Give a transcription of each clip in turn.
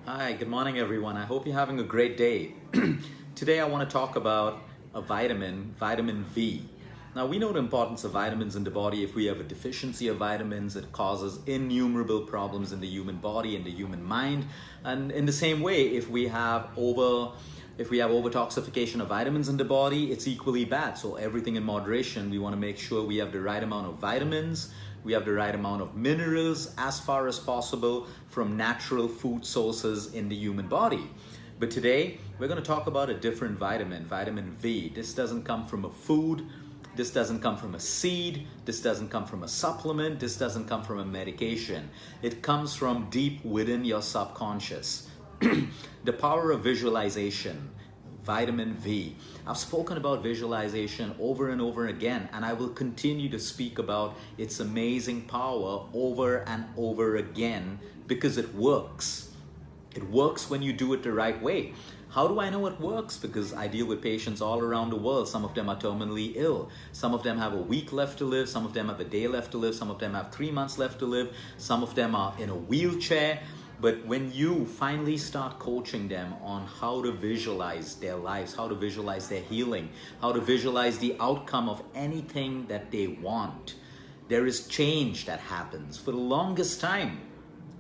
Hi, good morning, everyone. I hope you're having a great day. Today, I want to talk about a vitamin, vitamin V. Now, we know the importance of vitamins in the body. If we have a deficiency of vitamins, it causes innumerable problems in the human body and the human mind. And in the same way, if we have overtoxification of vitamins in the body, it's equally bad. So everything in moderation. We want to make sure we have the right amount of vitamins, we have the right amount of minerals as far as possible from natural food sources in the human body. But today, we're going to talk about a different vitamin, vitamin V. This doesn't come from a food. This doesn't come from a seed. This doesn't come from a supplement. This doesn't come from a medication. It comes from deep within your subconscious. The power of visualization, vitamin V. I've spoken about visualization over and over again, and I will continue to speak about its amazing power over and over again because it works. It works when you do it the right way. How do I know it works? Because I deal with patients all around the world. Some of them are terminally ill. Some of them have a week left to live. Some of them have a day left to live. Some of them have 3 months left to live. Some of them are in a wheelchair. But when you finally start coaching them on how to visualize their lives, how to visualize their healing, how to visualize the outcome of anything that they want, there is change that happens. For the longest time,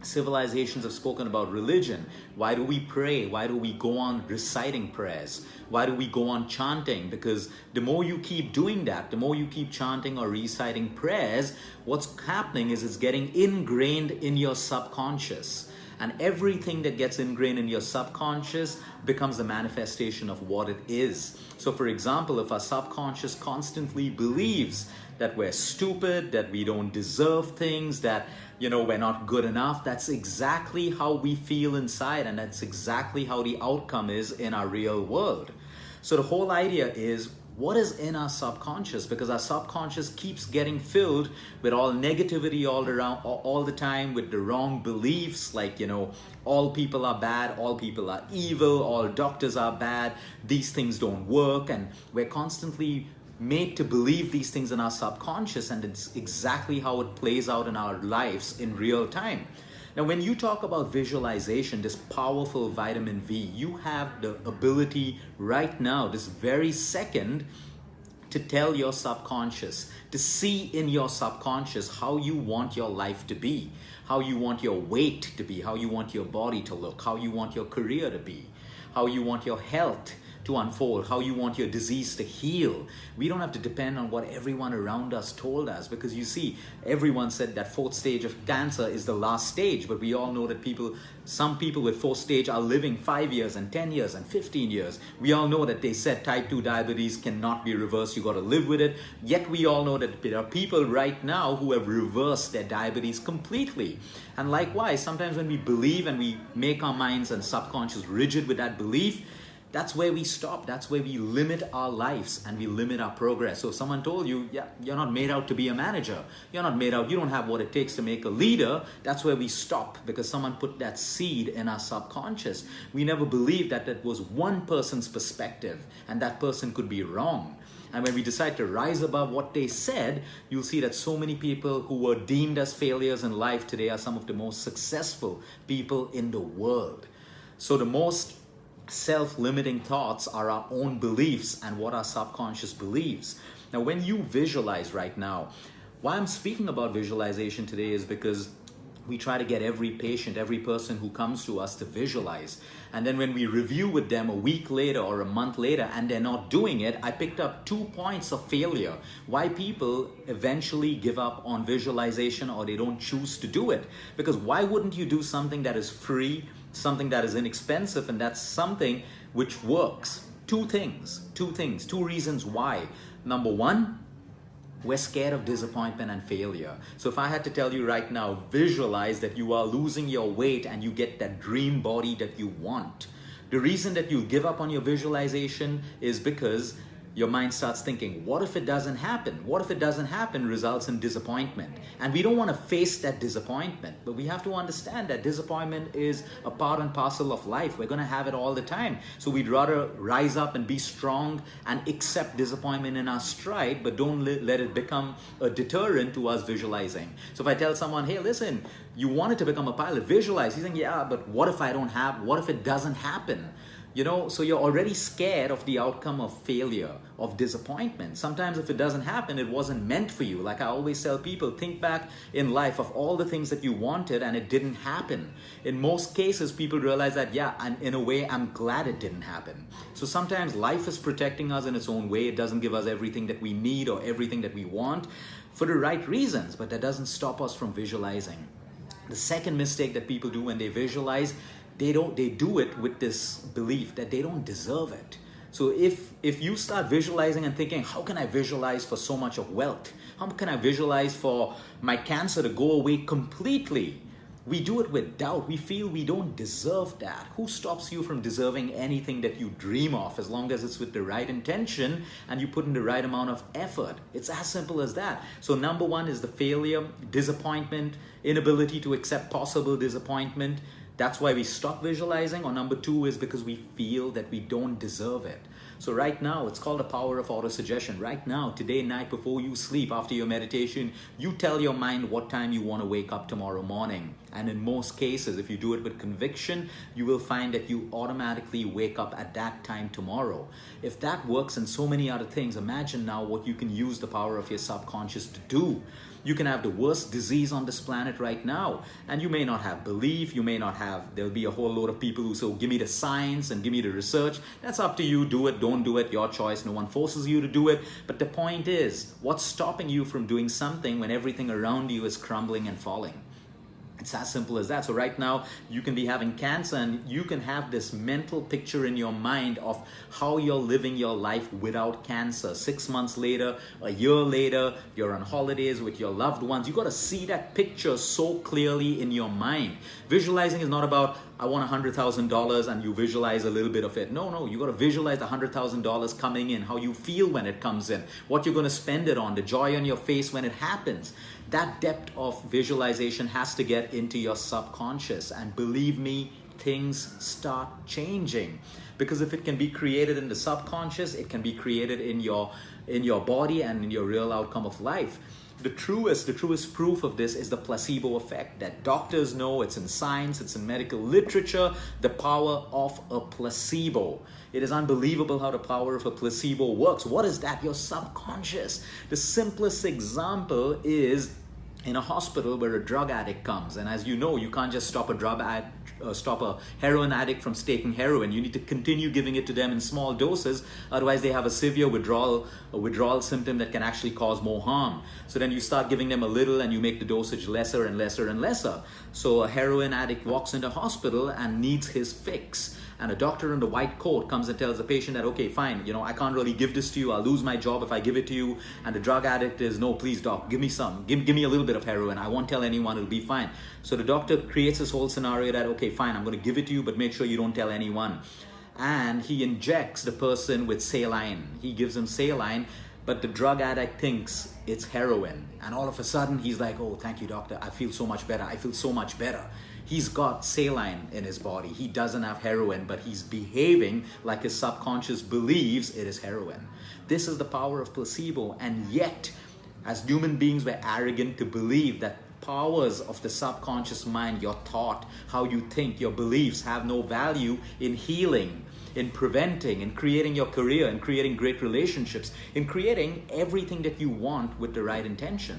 civilizations have spoken about religion. Why do we pray? Why do we go on reciting prayers? Why do we go on chanting? Because the more you keep doing that, the more you keep chanting or reciting prayers, what's happening is it's getting ingrained in your subconscious. And everything that gets ingrained in your subconscious becomes a manifestation of what it is. So for example, if our subconscious constantly believes that we're stupid, that we don't deserve things, that we're not good enough, that's exactly how we feel inside, and that's exactly how the outcome is in our real world. So the whole idea is, what is in our subconscious? Because our subconscious keeps getting filled with all negativity all around, all the time, with the wrong beliefs, like all people are bad, all people are evil, all doctors are bad, these things don't work, and we're constantly made to believe these things in our subconscious, and it's exactly how it plays out in our lives in real time. Now, when you talk about visualization, this powerful vitamin V, you have the ability right now, this very second, to tell your subconscious, to see in your subconscious how you want your life to be, how you want your weight to be, how you want your body to look, how you want your career to be, how you want your health to unfold, how you want your disease to heal. We don't have to depend on what everyone around us told us, because you see, everyone said that fourth stage of cancer is the last stage, but we all know that some people with fourth stage are living 5 years and 10 years and 15 years. We all know that they said type 2 diabetes cannot be reversed, you got to live with it. Yet we all know that there are people right now who have reversed their diabetes completely. And likewise, sometimes when we believe and we make our minds and subconscious rigid with that belief, that's where we stop. That's where we limit our lives and we limit our progress. So if someone told you, yeah, you're not made out to be a manager, you don't have what it takes to make a leader, that's where we stop, because someone put that seed in our subconscious. We never believed that that was one person's perspective and that person could be wrong. And when we decide to rise above what they said, you'll see that so many people who were deemed as failures in life today are some of the most successful people in the world. So the most self-limiting thoughts are our own beliefs and what our subconscious believes. Now, when you visualize right now, why I'm speaking about visualization today is because we try to get every patient, every person who comes to us to visualize. And then when we review with them a week later or a month later and they're not doing it, I picked up 2 points of failure. Why people eventually give up on visualization or they don't choose to do it. Because why wouldn't you do something that is free, something that is inexpensive, and that's something which works? Two reasons why. Number one, we're scared of disappointment and failure. So if I had to tell you right now, visualize that you are losing your weight and you get that dream body that you want. The reason that you give up on your visualization is because your mind starts thinking, what if it doesn't happen? What if it doesn't happen results in disappointment? And we don't want to face that disappointment, but we have to understand that disappointment is a part and parcel of life. We're going to have it all the time. So we'd rather rise up and be strong and accept disappointment in our stride, but don't let it become a deterrent to us visualizing. So if I tell someone, hey, listen, you wanted to become a pilot, visualize. He's saying, yeah, but what if I don't have, what if it doesn't happen? You know, so you're already scared of the outcome of failure, of disappointment. Sometimes if it doesn't happen, it wasn't meant for you. Like I always tell people, think back in life of all the things that you wanted and it didn't happen. In most cases, people realize that, yeah, and in a way, I'm glad it didn't happen. So sometimes life is protecting us in its own way. It doesn't give us everything that we need or everything that we want for the right reasons, but that doesn't stop us from visualizing. The second mistake that people do when they visualize, they do it with this belief that they don't deserve it. So if you start visualizing and thinking, how can I visualize for so much of wealth? How can I visualize for my cancer to go away completely? We do it with doubt. We feel we don't deserve that. Who stops you from deserving anything that you dream of, as long as it's with the right intention and you put in the right amount of effort? It's as simple as that. So number one is the failure, disappointment, inability to accept possible disappointment. That's why we stop visualizing. Or number two is because we feel that we don't deserve it. So right now, it's called the power of autosuggestion. Right now, today night before you sleep, after your meditation, you tell your mind what time you want to wake up tomorrow morning. And in most cases, if you do it with conviction, you will find that you automatically wake up at that time tomorrow. If that works in so many other things, imagine now what you can use the power of your subconscious to do. You can have the worst disease on this planet right now, and you may not have belief, you may not have, there'll be a whole load of people who say, oh, give me the science and give me the research. That's up to you. Do it, don't do it, your choice. No one forces you to do it. But the point is, what's stopping you from doing something when everything around you is crumbling and falling? It's as simple as that. So right now, you can be having cancer and you can have this mental picture in your mind of how you're living your life without cancer. 6 months later, a year later, you're on holidays with your loved ones. You got to see that picture so clearly in your mind. Visualizing is not about, I want $100,000 and you visualize a little bit of it. No, you got to visualize the $100,000 coming in, how you feel when it comes in, what you're going to spend it on, the joy on your face when it happens. That depth of visualization has to get into your subconscious, and believe me, things start changing. Because if it can be created in the subconscious, it can be created in your body and in your real outcome of life. The truest proof of this is the placebo effect that doctors know. It's in science, it's in medical literature, the power of a placebo. It is unbelievable how the power of a placebo works. What is that? Your subconscious. The simplest example is in a hospital where a drug addict comes, and as you know, you can't just stop a heroin addict from taking heroin. You need to continue giving it to them in small doses, otherwise they have a severe withdrawal symptom that can actually cause more harm. So then you start giving them a little and you make the dosage lesser and lesser and lesser. So a heroin addict walks into hospital and needs his fix. And a doctor in the white coat comes and tells the patient that, okay, fine, I can't really give this to you. I'll lose my job if I give it to you. And the drug addict is, no, please, doc, give me some. Give me a little bit of heroin. I won't tell anyone. It'll be fine. So the doctor creates this whole scenario that, okay, fine, I'm going to give it to you, but make sure you don't tell anyone. And he injects the person with saline. He gives him saline, but the drug addict thinks it's heroin. And all of a sudden, he's like, oh, thank you, doctor. I feel so much better. I feel so much better. He's got saline in his body. He doesn't have heroin, but he's behaving like his subconscious believes it is heroin. This is the power of placebo. And yet, as human beings, we're arrogant to believe that powers of the subconscious mind, your thought, how you think, your beliefs have no value in healing, in preventing, in creating your career, in creating great relationships, in creating everything that you want with the right intention.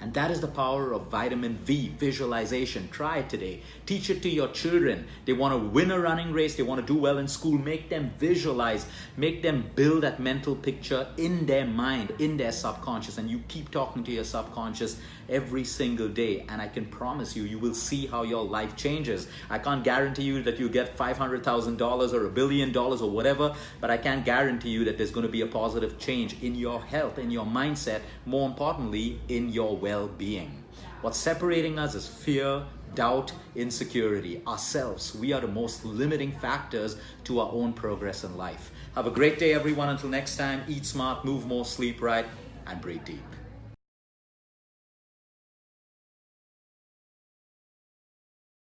And that is the power of vitamin V, visualization. Try it today. Teach it to your children. They want to win a running race. They want to do well in school. Make them visualize. Make them build that mental picture in their mind, in their subconscious. And you keep talking to your subconscious every single day. And I can promise you, you will see how your life changes. I can't guarantee you that you get $500,000 or $1 billion or whatever, but I can guarantee you that there's going to be a positive change in your health, in your mindset, more importantly, in your well-being. What's separating us is fear, doubt, insecurity, ourselves. We are the most limiting factors to our own progress in life. Have a great day, everyone. Until next time, eat smart, move more, sleep right, and breathe deep.